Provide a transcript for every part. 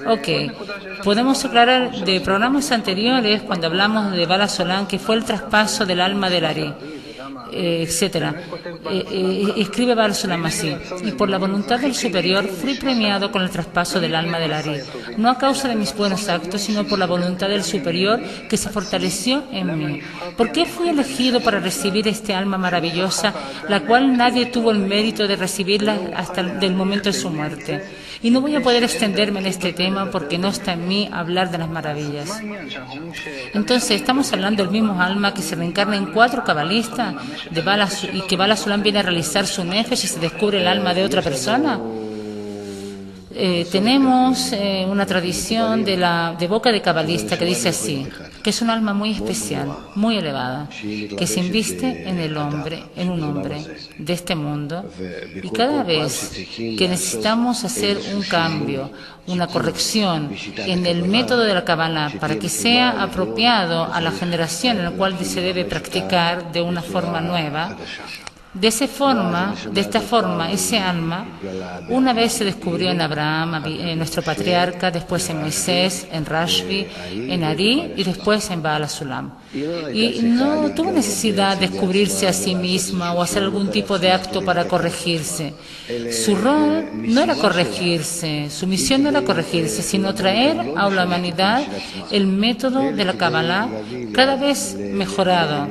Ok, podemos aclarar de programas anteriores, cuando hablamos de Bala Solán, que fue el traspaso del alma del Ari, etcétera. Escribe Bala Solán así: y por la voluntad del superior fui premiado con el traspaso del alma del Ari, no a causa de mis buenos actos, sino por la voluntad del superior que se fortaleció en mí. ¿Por qué fui elegido para recibir este alma maravillosa, la cual nadie tuvo el mérito de recibirla hasta el momento de su muerte? Y no voy a poder extenderme en este tema porque no está en mí hablar de las maravillas. Entonces, estamos hablando del mismo alma que se reencarna en 4 cabalistas y que Bala Solán viene a realizar su nefesh y se descubre el alma de otra persona. Tenemos una tradición de boca de cabalista que dice así, que es un alma muy especial, muy elevada, que se inviste en un hombre de este mundo, y cada vez que necesitamos hacer un cambio, una corrección en el método de la Kabbalah para que sea apropiado a la generación en la cual se debe practicar de una forma nueva, de esta forma, ese alma, una vez se descubrió en Abraham, nuestro patriarca, después en Moisés, en Rashbi, en Ari y después en Baal Sulam. Y no tuvo necesidad de descubrirse a sí misma o hacer algún tipo de acto para corregirse. Su rol no era corregirse, su misión no era corregirse, sino traer a la humanidad el método de la Kabbalah cada vez mejorado,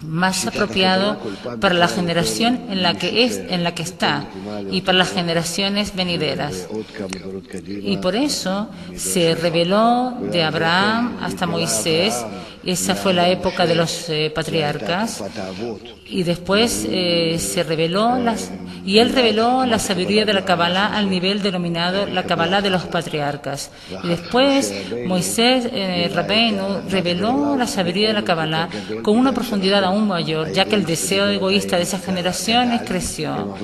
más apropiado para la generación en la que está y para las generaciones venideras. Y por eso se reveló de Abraham hasta Moisés. Esa fue la época de los patriarcas, y después él reveló la sabiduría de la Kabbalah al nivel denominado la Kabbalah de los patriarcas. Y después Moisés Rabbeinu reveló la sabiduría de la Kabbalah con una profundidad aún mayor, ya que el deseo egoísta de esas generaciones creció.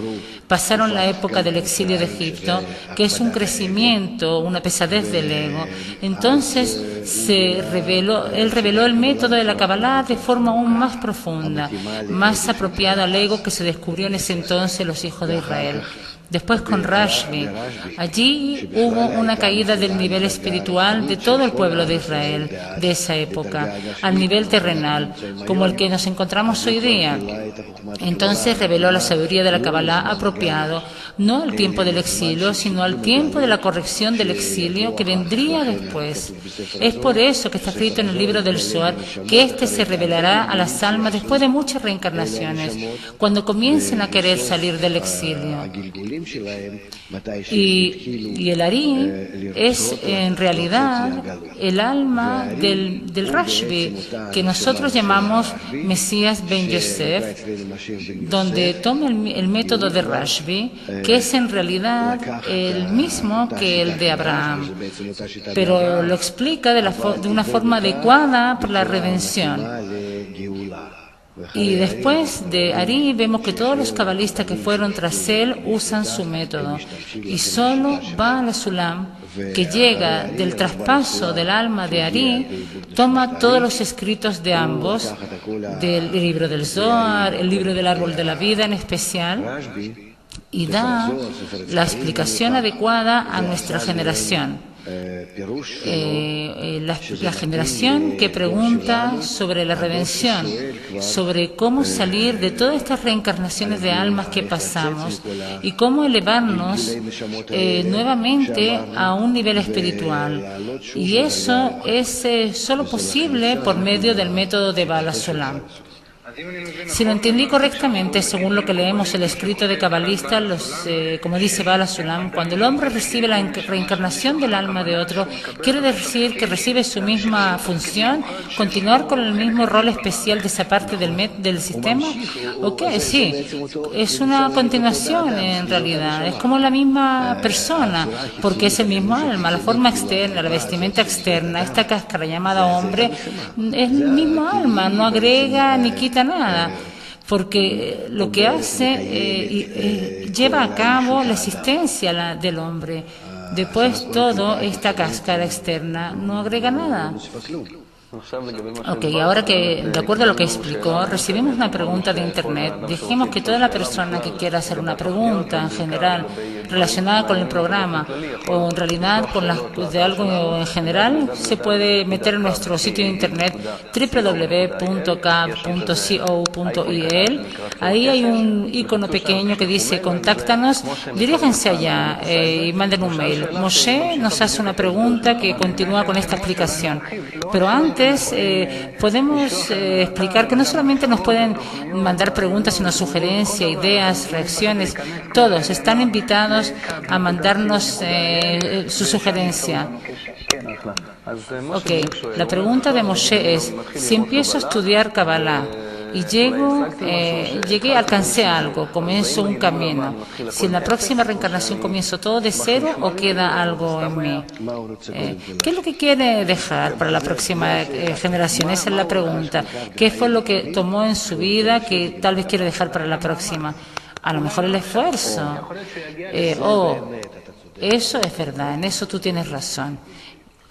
Pasaron la época del exilio de Egipto, que es un crecimiento, una pesadez del ego. Entonces él reveló el método de la Kabbalah de forma aún más profunda, más apropiada al ego que se descubrió en ese entonces los hijos de Israel. Después con Rashbi, allí hubo una caída del nivel espiritual de todo el pueblo de Israel de esa época, al nivel terrenal, como el que nos encontramos hoy día. Entonces reveló la sabiduría de la Kabbalah apropiado, no al tiempo del exilio, sino al tiempo de la corrección del exilio que vendría después. Es por eso que está escrito en el libro del Zohar que éste se revelará a las almas después de muchas reencarnaciones, cuando comiencen a querer salir del exilio. Y el Ari es en realidad el alma del Rashbi, que nosotros llamamos Mesías Ben Yosef, donde toma el método de Rashbi, que es en realidad el mismo que el de Abraham, pero lo explica de una forma adecuada por la redención. Y después de Ari vemos que todos los cabalistas que fueron tras él usan su método, y solo Baal Sulam, que llega del traspaso del alma de Ari, toma todos los escritos de ambos, del libro del Zohar, el libro del árbol de la vida en especial, y da la explicación adecuada a nuestra generación. La generación que pregunta sobre la redención, sobre cómo salir de todas estas reencarnaciones de almas que pasamos y cómo elevarnos nuevamente a un nivel espiritual. Y eso es solo posible por medio del método de Baal Sulam. Si lo entendí correctamente, según lo que leemos el escrito de cabalista, como dice Baal Sulam, cuando el hombre recibe la reencarnación del alma de otro, quiere decir que recibe su misma función, continuar con el mismo rol especial de esa parte del sistema. ¿O qué? Sí, es una continuación en realidad, es como la misma persona, porque es el mismo alma, la forma externa, la vestimenta externa, esta cáscara llamada hombre, es el mismo alma, no agrega ni quita nada, porque lo que hace lleva a cabo la existencia del hombre. Después todo esta cáscara externa no agrega nada. Ok, ahora que, de acuerdo a lo que explicó, recibimos una pregunta de Internet. Dijimos que toda la persona que quiera hacer una pregunta en general relacionada con el programa o en realidad con de algo en general, se puede meter en nuestro sitio de internet www.cab.co.il. Ahí hay un icono pequeño que dice contáctanos, diríjense allá y manden un mail. Moshe nos hace una pregunta que continúa con esta explicación. Pero antes podemos explicar que no solamente nos pueden mandar preguntas, sino sugerencias, ideas, reacciones. Todos están invitados a mandarnos su sugerencia. Ok, la pregunta de Moshe es, si empiezo a estudiar Kabbalah y alcancé algo, comienzo un camino, si en la próxima reencarnación comienzo todo de cero o queda algo en mí, ¿qué es lo que quiere dejar para la próxima generación? Esa es la pregunta. ¿Qué fue lo que tomó en su vida que tal vez quiere dejar para la próxima? A lo mejor el esfuerzo. Eso es verdad, en eso tú tienes razón.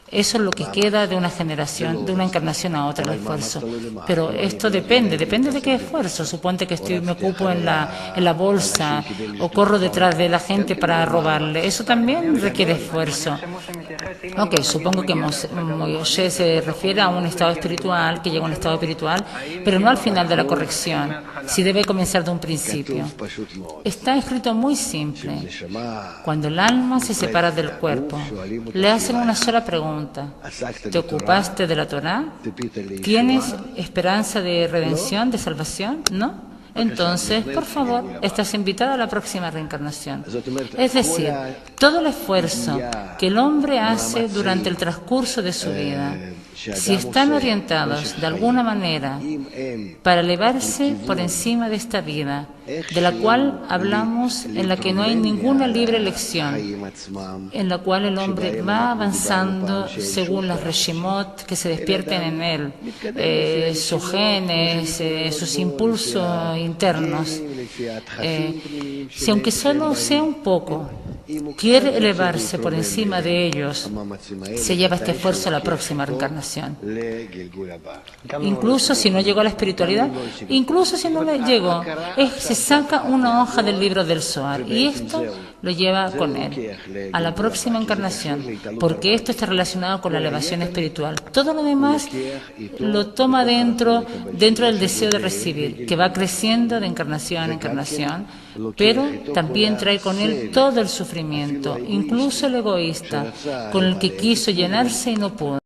Eso es lo que queda de una generación, de una encarnación a otra, el esfuerzo. Pero esto depende de qué esfuerzo. Suponte que me ocupo en la bolsa o corro detrás de la gente para robarle. Eso también requiere esfuerzo. Ok, supongo que Moshe se refiere a un estado espiritual, que llega a un estado espiritual, pero no al final de la corrección, si debe comenzar de un principio. Está escrito muy simple. Cuando el alma se separa del cuerpo, le hacen una sola pregunta. ¿Te ocupaste de la Torá? ¿Tienes esperanza de redención, de salvación? ¿No? Entonces, por favor, estás invitado a la próxima reencarnación. Es decir, todo el esfuerzo que el hombre hace durante el transcurso de su vida, si están orientados de alguna manera para elevarse por encima de esta vida, de la cual hablamos, en la que no hay ninguna libre elección, en la cual el hombre va avanzando según las reshimot que se despierten en él, sus genes, sus impulsos internos. Si aunque solo sea un poco, quiere elevarse por encima de ellos, se lleva este esfuerzo a la próxima reencarnación. Incluso si no llegó a la espiritualidad, incluso si no le llegó, se saca una hoja del libro del Zohar y esto lo lleva con él a la próxima encarnación, porque esto está relacionado con la elevación espiritual. Todo lo demás lo toma dentro del deseo de recibir, que va creciendo de encarnación en encarnación, pero también trae con él todo el sufrimiento, incluso el egoísta, con el que quiso llenarse y no pudo.